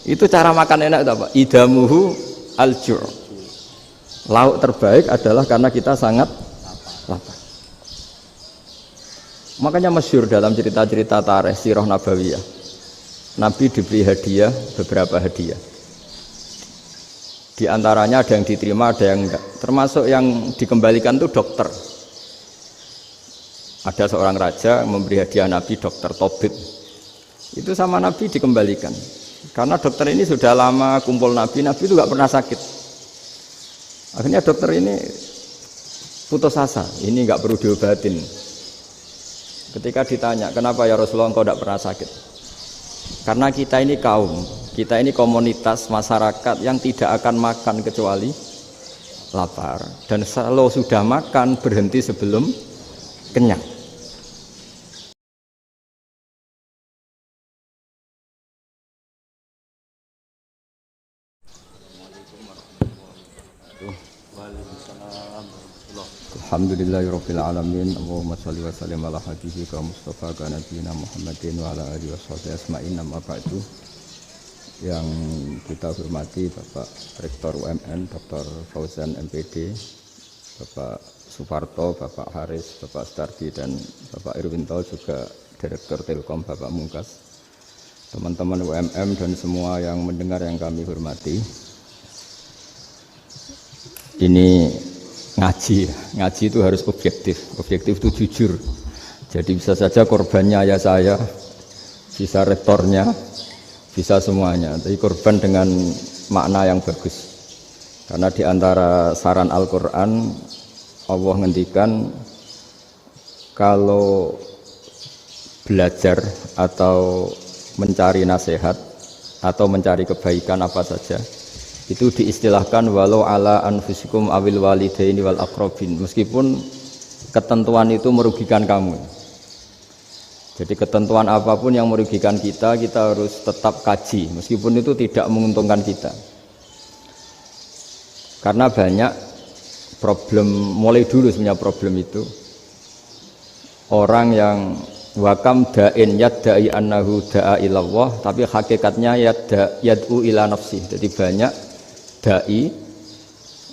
Itu cara makan enak itu apa? Idamuhu al-ju'. Lauk terbaik adalah karena kita sangat lapar. Makanya masyhur dalam cerita-cerita tarikh sirah nabawiyah. Nabi diberi hadiah, beberapa hadiah. Di antaranya ada yang diterima, ada yang enggak. Termasuk yang dikembalikan itu dokter. Ada seorang raja memberi hadiah Nabi dokter Tobib. Itu sama Nabi dikembalikan. Karena dokter ini sudah lama kumpul Nabi itu nggak pernah sakit. Akhirnya dokter ini putus asa, ini nggak perlu diobatin. Ketika ditanya, kenapa ya Rasulullah engkau tidak pernah sakit? Karena kita ini kaum, kita ini komunitas masyarakat yang tidak akan makan kecuali lapar. Dan kalau sudah makan berhenti sebelum kenyang. Alhamdulillahirabbil alamin. Allahumma shalli wa sallim ala habibika Mustafa ka nabiyina Muhammadin wa ala alihi washabihi asma'in. Amma ba'du. Yang kita hormati Bapak Rektor UMN Dr. Fauzan MPD, Bapak Suparto, Bapak Haris, Bapak Stardi dan Bapak Irwinto, juga Direktur Telkom Bapak Mungkas, teman-teman UMM dan semua yang mendengar yang kami hormati. Ini ngaji itu harus objektif itu jujur. Jadi bisa saja korbannya ayah saya, bisa rektornya, bisa semuanya. Tapi korban dengan makna yang bagus. Karena di antara saran Al-Quran, Allah ngendikan kalau belajar atau mencari nasihat atau mencari kebaikan apa saja, itu diistilahkan walau ala anfusikum awil walidaini wal aqrabin, meskipun ketentuan itu merugikan kamu. Jadi ketentuan apapun yang merugikan kita harus tetap kaji meskipun itu tidak menguntungkan kita. Karena banyak problem, mulai dulu sebenarnya problem itu orang yang wakam da'in yadda'i annahu da'a ilallah tapi hakikatnya yad'u ila nafsi. Jadi banyak dai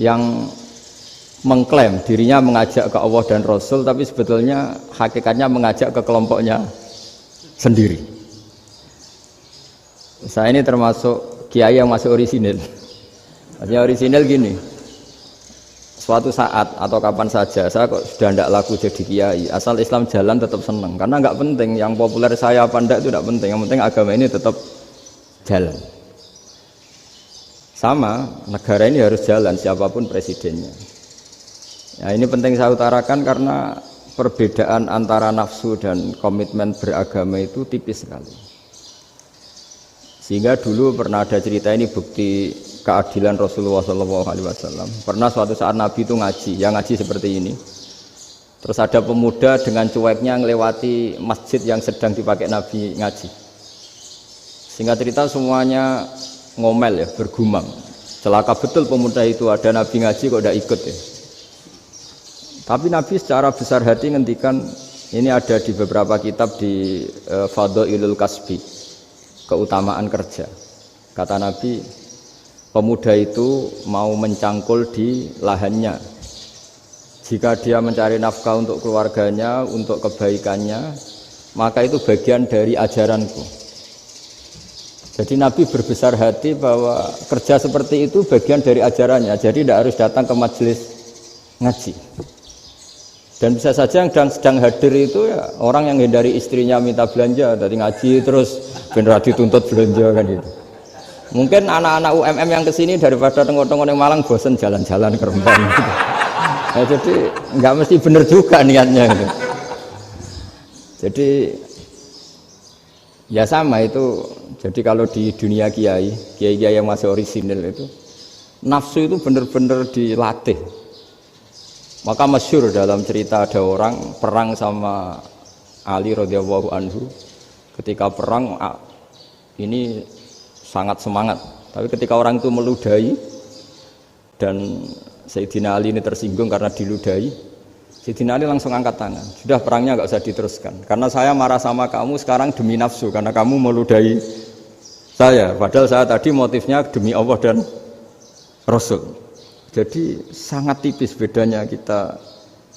yang mengklaim dirinya mengajak ke Allah dan Rasul, tapi sebetulnya hakikatnya mengajak ke kelompoknya sendiri. Saya ini termasuk kiai yang masih orisinil. Maksudnya orisinil gini, suatu saat atau kapan saja saya kok sudah tidak laku jadi kiai, asal Islam jalan tetap senang. Karena nggak penting yang populer saya apa enggak itu tidak penting, yang penting agama ini tetap jalan. Sama, negara ini harus jalan siapapun presidennya. Ya, ini penting saya utarakan karena perbedaan antara nafsu dan komitmen beragama itu tipis sekali. Sehingga dulu pernah ada cerita, ini bukti keadilan Rasulullah SAW. Pernah suatu saat Nabi itu ngaji, yang ngaji seperti ini. Terus ada pemuda dengan cueknya ngelewati masjid yang sedang dipakai Nabi ngaji. Singkat cerita semuanya ngomel ya, bergumam. Celaka betul pemuda itu, ada Nabi ngaji kok tidak ikut ya. Tapi Nabi secara besar hati ngendikan, ini ada di beberapa kitab di Fadhailul Kasbi, keutamaan kerja. Kata Nabi, pemuda itu mau mencangkul di lahannya. Jika dia mencari nafkah untuk keluarganya, untuk kebaikannya, maka itu bagian dari ajaranku. Jadi Nabi berbesar hati bahwa kerja seperti itu bagian dari ajarannya. Jadi tidak harus datang ke majelis ngaji. Dan bisa saja yang sedang hadir itu ya orang yang hindari istrinya minta belanja dari ngaji terus benar dituntut belanja kan itu. Mungkin anak-anak UMM yang kesini daripada tengok-tengok yang Malang bosen jalan-jalan ke Rembang. Gitu. Nah, jadi nggak mesti benar juga niatnya. Gitu. Jadi ya sama itu. Jadi kalau di dunia kiai yang masih orisinil itu nafsu itu benar-benar dilatih. Maka masyhur dalam cerita ada orang perang sama Ali radhiyallahu anhu. Ketika perang ini sangat semangat. Tapi ketika orang itu meludahi dan Sayyidina Ali ini tersinggung karena diludahi, Sayyidina Ali langsung angkat tangan. Sudah, perangnya nggak usah diteruskan. Karena saya marah sama kamu sekarang demi nafsu karena kamu meludahi Padahal saya tadi motifnya demi Allah dan Rasul. Jadi sangat tipis bedanya kita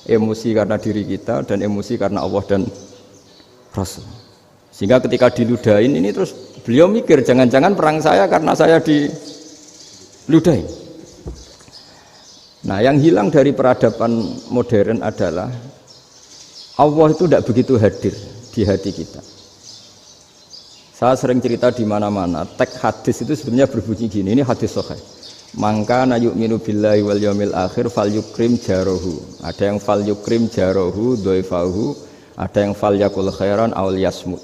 emosi karena diri kita dan emosi karena Allah dan Rasul. Sehingga ketika diludahin ini terus beliau mikir jangan-jangan perang saya karena saya diludahin. Nah, yang hilang dari peradaban modern adalah Allah itu tidak begitu hadir di hati kita. Saya sering cerita di mana-mana, teks hadis itu sebenarnya berbunyi gini, ini hadis sahih. Mangka na yu'minu billahi wal yaumil akhir fal yukrim jarohu. Ada yang fal yukrim jarohu dhaifahu, ada yang fal yakul khairan aw yasmut.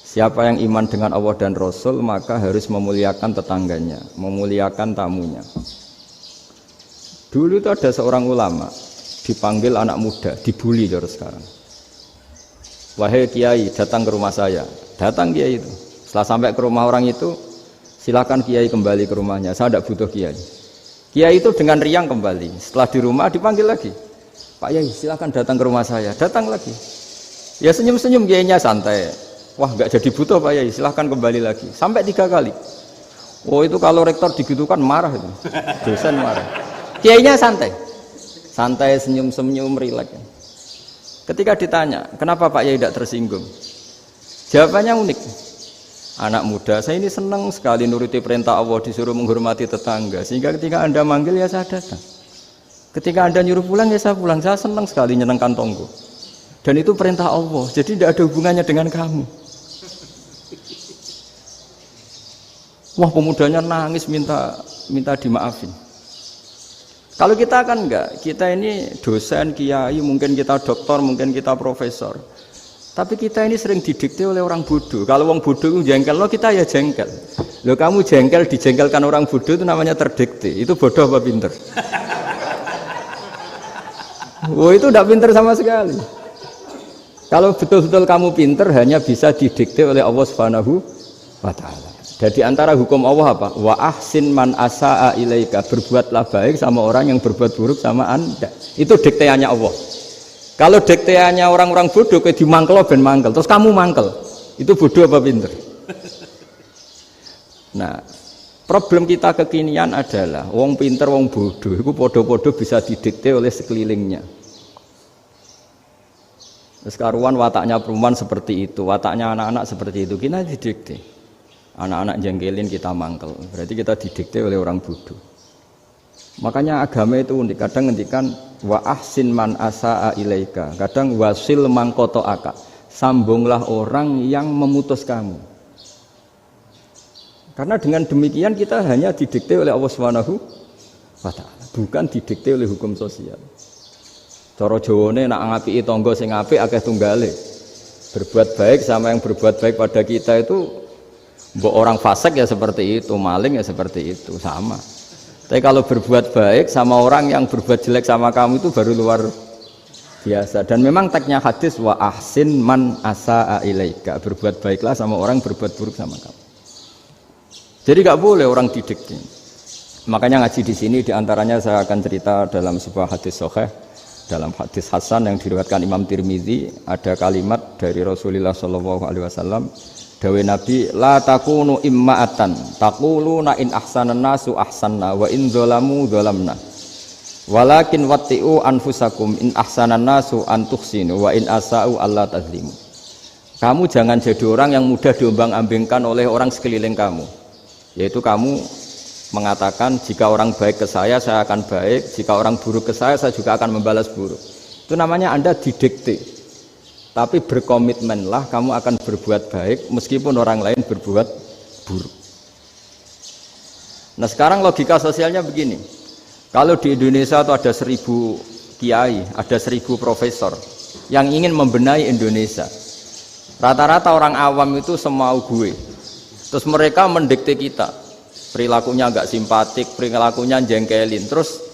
Siapa yang iman dengan Allah dan Rasul maka harus memuliakan tetangganya, memuliakan tamunya. Dulu itu ada seorang ulama dipanggil anak muda, dibully terus sekarang. Wahai kiai, datang ke rumah saya. Datang kiai itu. Setelah sampai ke rumah orang itu, silakan kiai kembali ke rumahnya. Saya tidak butuh kiai. Kiai itu dengan riang kembali. Setelah di rumah dipanggil lagi. Pak Yai, silakan datang ke rumah saya. Datang lagi. Ya senyum-senyum kiainya santai. Wah, nggak jadi butuh Pak Yai. Silakan kembali lagi. Sampai 3 kali. Oh itu kalau rektor digitukan marah itu. Dosen marah. Kiainya santai. Santai, senyum-senyum, rileks. Ketika ditanya, kenapa Pak Yai tidak tersinggung? Jawabannya unik. Anak muda, saya ini senang sekali nuruti perintah Allah, disuruh menghormati tetangga. Sehingga ketika Anda manggil, ya saya datang. Ketika Anda nyuruh pulang, ya saya pulang. Saya senang sekali nyenangkan tonggo. Dan itu perintah Allah, jadi tidak ada hubungannya dengan kamu. Wah, pemudanya nangis minta dimaafin. Kalau kita kan enggak, kita ini dosen, kiai, mungkin kita doktor, mungkin kita profesor. Tapi kita ini sering didikte oleh orang bodoh. Kalau orang bodoh itu jengkel, lo kita ya jengkel. Lo kamu jengkel, dijengkelkan orang bodoh itu namanya terdikte. Itu bodoh apa pinter? Oh itu tidak pinter sama sekali. Kalau betul-betul kamu pinter, hanya bisa didikte oleh Allah Subhanahu wa Ta'ala. Jadi antara hukum Allah apa? Wa ahsin man asa'a ilaika, berbuatlah baik sama orang yang berbuat buruk sama Anda. Itu dikteannya Allah. Kalau dikteannya orang-orang bodoh kayak dimangkel ben mangkel, terus kamu mangkel. Itu bodoh apa pinter? Nah, problem kita kekinian adalah wong pinter wong bodoh itu podo-podo bisa didikte oleh sekelilingnya. Sekarang wataknya perempuan seperti itu, wataknya anak-anak seperti itu, kita didikte. Anak-anak jengkelin kita mangkel, berarti kita didikte oleh orang bodoh. Makanya agama itu unik, kadang ngendikan wa ahsin man asa'a ilaika, kadang wasil man qata'aka, sambunglah orang yang memutus kamu. Karena dengan demikian kita hanya didikte oleh Allah Subhanahu wa Ta'ala, bukan didikte oleh hukum sosial. Cara Jawane nak ngapiki tangga sing apik akeh tunggale. Berbuat baik sama yang berbuat baik pada kita itu mbok orang fasik ya seperti itu, maling ya seperti itu, sama. Tapi kalau berbuat baik sama orang yang berbuat jelek sama kamu itu baru luar biasa. Dan memang teksnya hadis wa ahsin man asa'a ilaika, berbuat baiklah sama orang berbuat buruk sama kamu. Jadi nggak boleh orang didikte. Makanya ngaji di sini diantaranya saya akan cerita dalam sebuah hadis sahih, dalam hadis hasan yang diriwayatkan Imam Tirmizi, ada kalimat dari Rasulullah SAW. Dawe Nabi, la takunu imma'atan taquluna in ahsanan nasu ahsanna wa in zalamu zalamna walakin watti'u anfusakum in ahsanan nasu an tuhsinu wa in asa'u alla tazlimu. Kamu jangan jadi orang yang mudah diombang-ambingkan oleh orang sekeliling kamu, yaitu kamu mengatakan jika orang baik ke saya akan baik, jika orang buruk ke saya juga akan membalas buruk. Itu namanya Anda didikte. Tapi berkomitmenlah kamu akan berbuat baik meskipun orang lain berbuat buruk. Nah sekarang logika sosialnya begini. Kalau di Indonesia itu ada 1000 kiai, ada 1000 profesor yang ingin membenahi Indonesia. Rata-rata orang awam itu semau gue. Terus mereka mendikte kita. Perilakunya agak simpatik, perilakunya jengkelin. Terus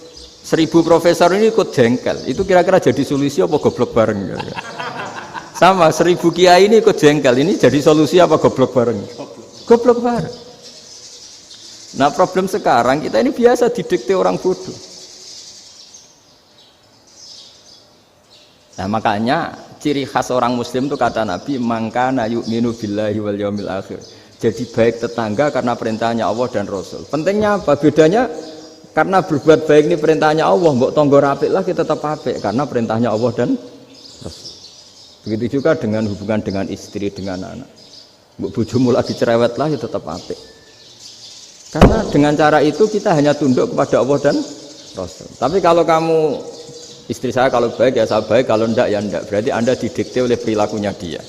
1000 profesor ini ikut jengkel. Itu kira-kira jadi solusi apa goblok bareng? Sama 1000 kiai ini ikut jengkel, ini jadi solusi apa goblok bareng? Goblok bareng. Nah problem sekarang kita ini biasa didikte orang bodoh. Nah makanya ciri khas orang muslim itu kata Nabi, mangkana yu'minu billahi wal yaumil akhir. jadi baik tetangga karena perintahnya Allah dan Rasul. Pentingnya apa? Bedanya karena berbuat baik ini perintahnya Allah, mbok tonggo apik lah kita tetap apik karena perintahnya Allah dan Rasul. Begitu juga dengan hubungan dengan istri, dengan anak. Mbok bojomu lagi cerewet lah ya tetap apik. Karena dengan cara itu kita hanya tunduk kepada Allah dan Rasul. Tapi kalau kamu, istri saya kalau baik ya saya baik, kalau enggak ya enggak. Berarti Anda didikte oleh perilakunya dia.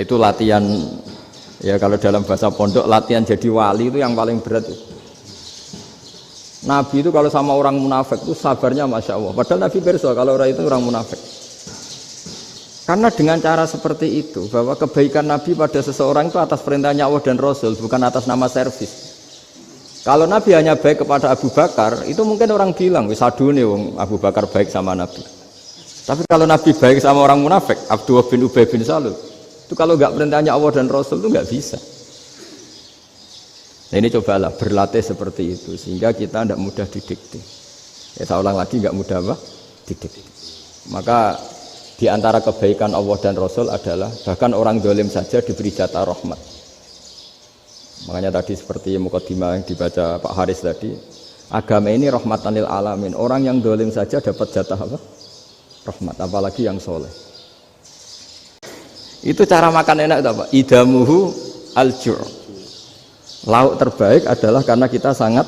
Itu latihan, ya kalau dalam bahasa pondok, latihan jadi wali itu yang paling berat itu. Nabi itu kalau sama orang munafik itu sabarnya Masya Allah. Padahal Nabi perso kalau orang itu orang munafik. Karena dengan cara seperti itu, bahwa kebaikan Nabi pada seseorang itu atas perintahnya Allah dan Rasul, bukan atas nama servis. Kalau Nabi hanya baik kepada Abu Bakar, itu mungkin orang bilang, wis adune wong Abu Bakar baik sama Nabi. Tapi kalau Nabi baik sama orang munafik, Abdullah bin Ubay bin Salul, itu kalau nggak perintahnya Allah dan Rasul itu nggak bisa. Nah ini cobalah berlatih seperti itu, sehingga kita tidak mudah didikte. Ya saya ulang lagi, nggak mudah apa? Didikte. Maka di antara kebaikan Allah dan Rasul adalah bahkan orang dolim saja diberi jatah rahmat. Makanya tadi seperti mukadimah yang dibaca Pak Haris tadi, agama ini rahmatan lil alamin. Orang yang dolim saja dapat jatah apa? Rahmat, apalagi yang soleh. Itu cara makan enak itu apa? Idamuhu al-jur'. Lauk terbaik adalah karena kita sangat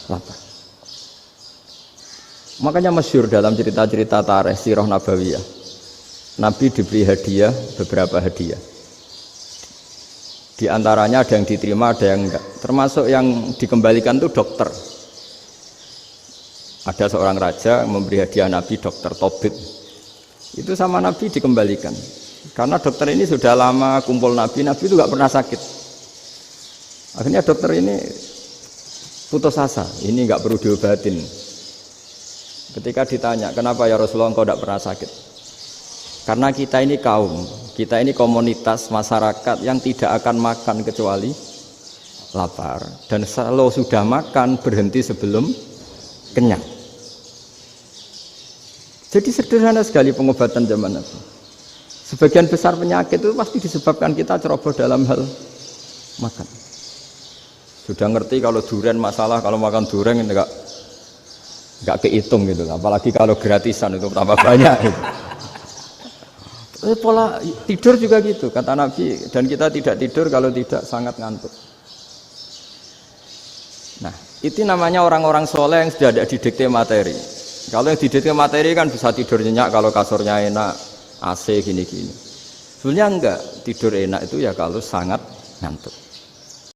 lapar. Makanya masyhur dalam cerita-cerita tarikh sirah nabawiyah. Nabi diberi hadiah, beberapa hadiah. Di antaranya ada yang diterima, ada yang enggak. Termasuk yang dikembalikan itu dokter. Ada seorang raja memberi hadiah Nabi dokter Tobit. Itu sama Nabi dikembalikan. Karena dokter ini sudah lama kumpul Nabi itu enggak pernah sakit. Akhirnya dokter ini putus asa, ini enggak perlu diobatin. Ketika ditanya, kenapa ya Rasulullah engkau enggak pernah sakit? Karena kita ini kaum, kita ini komunitas masyarakat yang tidak akan makan kecuali lapar. Dan kalau sudah makan berhenti sebelum kenyang. Jadi sederhana sekali pengobatan zaman Nabi. Sebagian besar penyakit itu pasti disebabkan kita ceroboh dalam hal makan. Sudah ngerti kalau durian masalah, kalau makan durian enggak kehitung gitu. Apalagi kalau gratisan itu tambah banyak gitu. Pola tidur juga gitu kata Nabi, dan kita tidak tidur kalau tidak sangat ngantuk. Nah itu namanya orang-orang soleh yang sudah tidak didikte materi. Kalau yang didikte materi kan bisa tidur nyenyak kalau kasurnya enak, AC gini-gini. Sebenarnya enggak, tidur enak itu ya kalau sangat ngantuk.